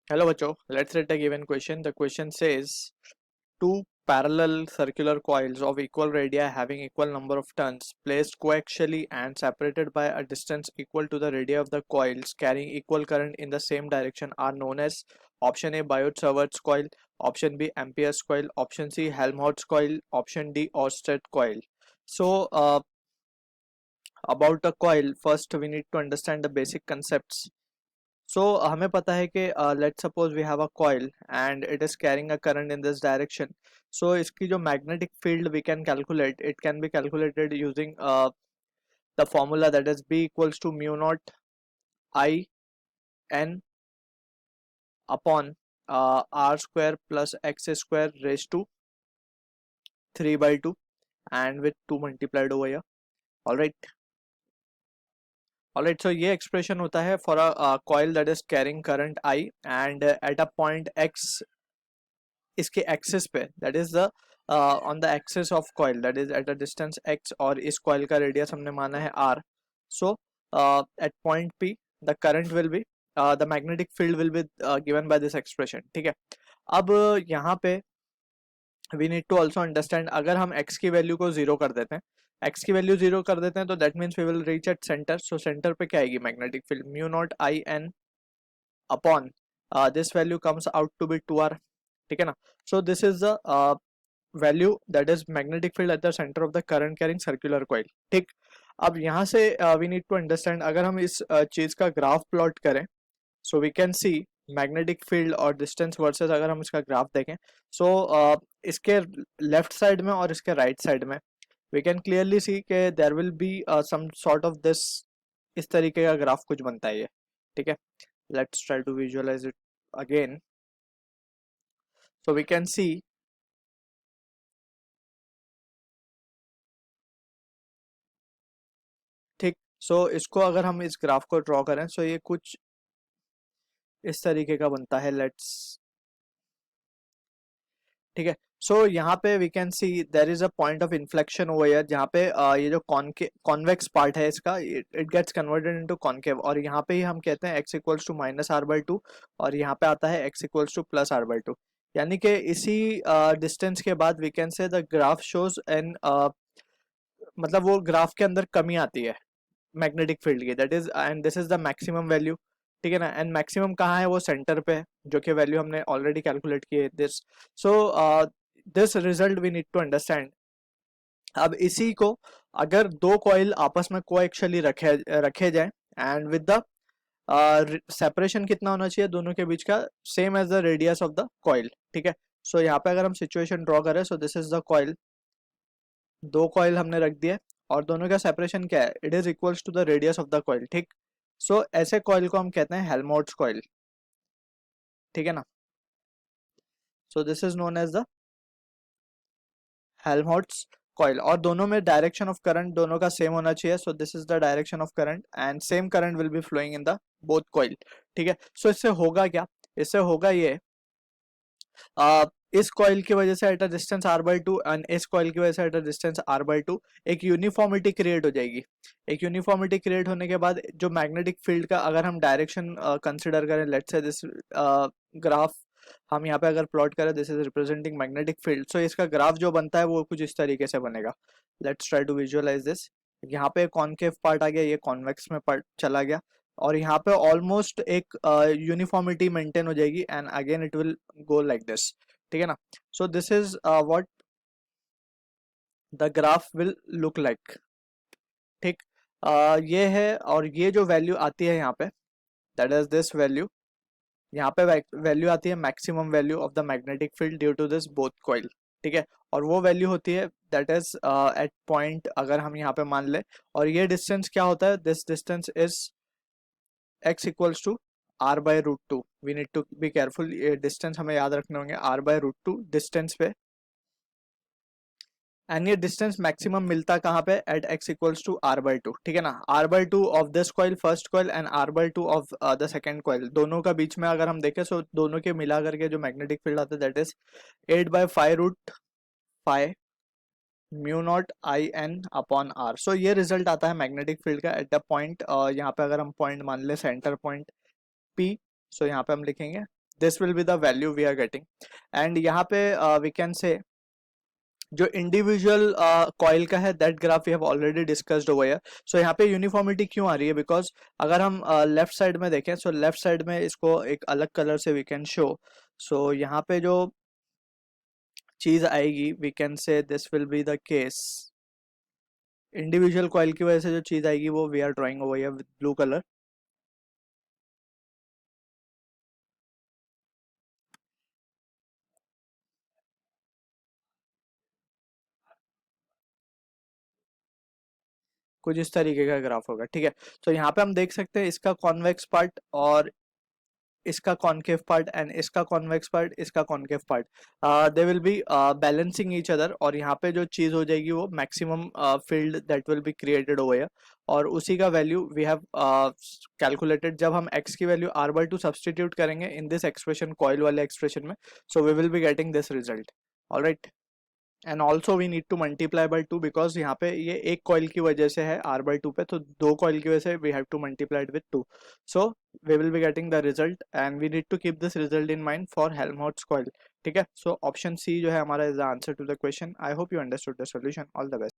Hello बच्चों, let's read a given question. The question says two parallel circular coils of equal radii having equal number of turns placed coaxially and separated by a distance equal to the radii of the coils carrying equal current in the same direction are known as option A Biot-Savart's coil, option B Ampere's coil, option C Helmholtz coil, option D Oersted coil. So about a coil, first we need to understand the basic concepts. So हमें पता है कि let's suppose we have a coil and it is carrying a current in this direction. So इसकी जो magnetic field we can calculate, it can be calculated using the formula that is B equals to mu naught I n upon r square plus x square raised to 3 by 2 and with 2 multiplied over here. Alright, so ये expression होता है for a coil that is carrying current I and at a point x इसके axis पे that is the on the axis of coil that is at a distance x और इस coil का radius हमने माना है r. So at point p the current will be the magnetic field will be given by this expression. ठीक है, अब यहाँ पे we need to also understand अगर हम x की वैल्यू को जीरो कर देते हैं, x की वैल्यू जीरो कर देते हैं तो that means we will reach at center. So center पे क्या आएगी magnetic field mu not I N upon this value comes out to be 2r. ठीक है ना. So this is the value that is magnetic field at the center of the current carrying circular coil. ठीक, अब यहाँ से we need to understand अगर हम इस चीज का ग्राफ प्लॉट करें so we can see magnetic field और डिस्टेंस वर्सेस अगर हम इसका ग्राफ देखें सो इसके लेफ्ट साइड में और इसके राइट साइड में वी कैन क्लियरली सी के there will be some sort of this, इस तरीके का ग्राफ कुछ बनता है ये. ठीक है, let's try to visualize it again. So we can see ठीक. सो इसको अगर हम इस ग्राफ को ड्रॉ करें सो ये कुछ इस तरीके का बनता है. लेट्स ठीक है. सो यहाँ पे we can see there is a point of inflection over here जहाँ पे ये जो कॉन्वेक्स पार्ट है इसका it gets converted into concave और यहाँ पे ही हम कहते हैं x equals to minus R by two और यहाँ पे आता है x equals to plus R by two. यानी कि इसी डिस्टेंस के बाद we can say the graph shows an मतलब वो ग्राफ के अंदर कमी आती है मैग्नेटिक फील्ड की that is and this is the maximum value. ठीक है ना. एंड मैक्सिमम कहाँ है, वो सेंटर पे है जो कि वैल्यू हमने ऑलरेडी कैलकुलेट की है this. So this result we need to understand. अब इसी को अगर दो कॉइल आपस में कोएक्सियली रखे जाए एंड विद द सेपरेशन कितना होना चाहिए दोनों के बीच का, same as the radius of the coil. ठीक है. सो यहाँ पे अगर हम सिचुएशन ड्रॉ करें so this is the coil, दो कॉइल हमने रख दिया और दोनों का सेपरेशन क्या है, it is equals to the radius of the coil. ठीक. सो ऐसे कॉइल को हम कहते हैं हेल्महोल्ट्ज कॉइल. ठीक है ना. So this is known as the Helmholtz coil और दोनों में डायरेक्शन ऑफ करंट दोनों का सेम होना चाहिए. So this is the direction of current and same current will be flowing in the both coil. ठीक है. सो इससे होगा क्या, इससे होगा ये इस कॉइल की वजह से at a distance r by to and इस कॉइल की वजह से at a distance r by to एक यूनिफॉर्मिटी क्रिएट हो जाएगी. एक यूनिफॉर्मिटी क्रिएट होने के बाद जो मैग्नेटिक फील्ड का अगर हम डायरेक्शन कंसिडर करें, लेट्स से दिस ग्राफ हम यहाँ पे अगर प्लॉट करें this is representing magnetic field. So इसका ग्राफ जो बनता है वो कुछ इस तरीके से बनेगा. Let's try to visualize this. यहाँ पे कॉन्केव पार्ट आ गया, ये कॉन्वेक्स में पार्ट चला गया और यहाँ पे ऑलमोस्ट एक यूनिफॉर्मिटी मेंटेन हो जाएगी and again it will go like this. ठीक है ना. So this is what the graph will look like. ठीक. ये है और ये जो वैल्यू आती है यहाँ पे दैट इज दिस वैल्यू, यहाँ पे वैल्यू आती है maximum value of the magnetic field due to this both coil. ठीक है. और वो वैल्यू होती है दैट इज एट पॉइंट अगर हम यहाँ पे मान ले और ये डिस्टेंस क्या होता है, this distance is x equals to r by root two. We need to be careful, ये डिस्टेंस हमें याद रखने होंगे r by root two distance पे एंड ये डिस्टेंस मैक्सिमम मिलता कहाँ पे, at x equals to r by two. ठीक है ना. r by two of this coil first coil and r by two of the second coil, दोनों का बीच में अगर हम देखें सो दोनों के मिला करके जो मैग्नेटिक फील्ड आता है that is 8 by 5 root 5 mu not I N upon R. So ये रिजल्ट आता है मैग्नेटिक फील्ड का एट द पॉइंट, यहाँ पे अगर हम पॉइंट मान ले सेंटर पॉइंट P. सो यहाँ पे हम लिखेंगे this will be the value we are getting. And यहाँ पे वी कैन से जो इंडिविजुअल कॉइल का है that graph we have already discussed over here. So यहाँ पे यूनिफॉर्मिटी क्यों आ रही है, बिकॉज अगर हम लेफ्ट साइड में देखें, सो लेफ्ट साइड में इसको एक अलग कलर से वी कैन शो। सो यहाँ पे जो चीज आएगी we can say this will be the case, individual coil की वजह से जो चीज आएगी वो we are drawing over here with blue colour. कुछ इस तरीके का ग्राफ होगा, ठीक है। तो यहाँ पे हम देख सकते हैं इसका कॉन्वेक्स पार्ट और इसका कॉनकेव पार्ट, एंड इसका कॉन्वेक्स पार्ट, इसका concave part, they will be balancing each other. और यहाँ पे जो चीज हो जाएगी वो maximum field that will be created over here, और उसी का वैल्यू वी हैव कैलकुलेटेड। जब हम x की वैल्यू r/2 सब्सटीट्यूट करेंगे इन दिस एक्सप्रेशन, कॉइल वाले एक्सप्रेशन में, so we will be getting this result. Alright, and also we need to multiply by 2, because यहाँ पे ये एक कॉइल की वजह से है r/2 पे, तो दो कॉइल की वजह से we have to multiply it with 2। So we will be getting the result, and we need to keep this result in mind for Helmholtz coil, ठीक है। सो ऑप्शन सी जो है हमारा is the answer to the question. I hope you understood the solution. All the best.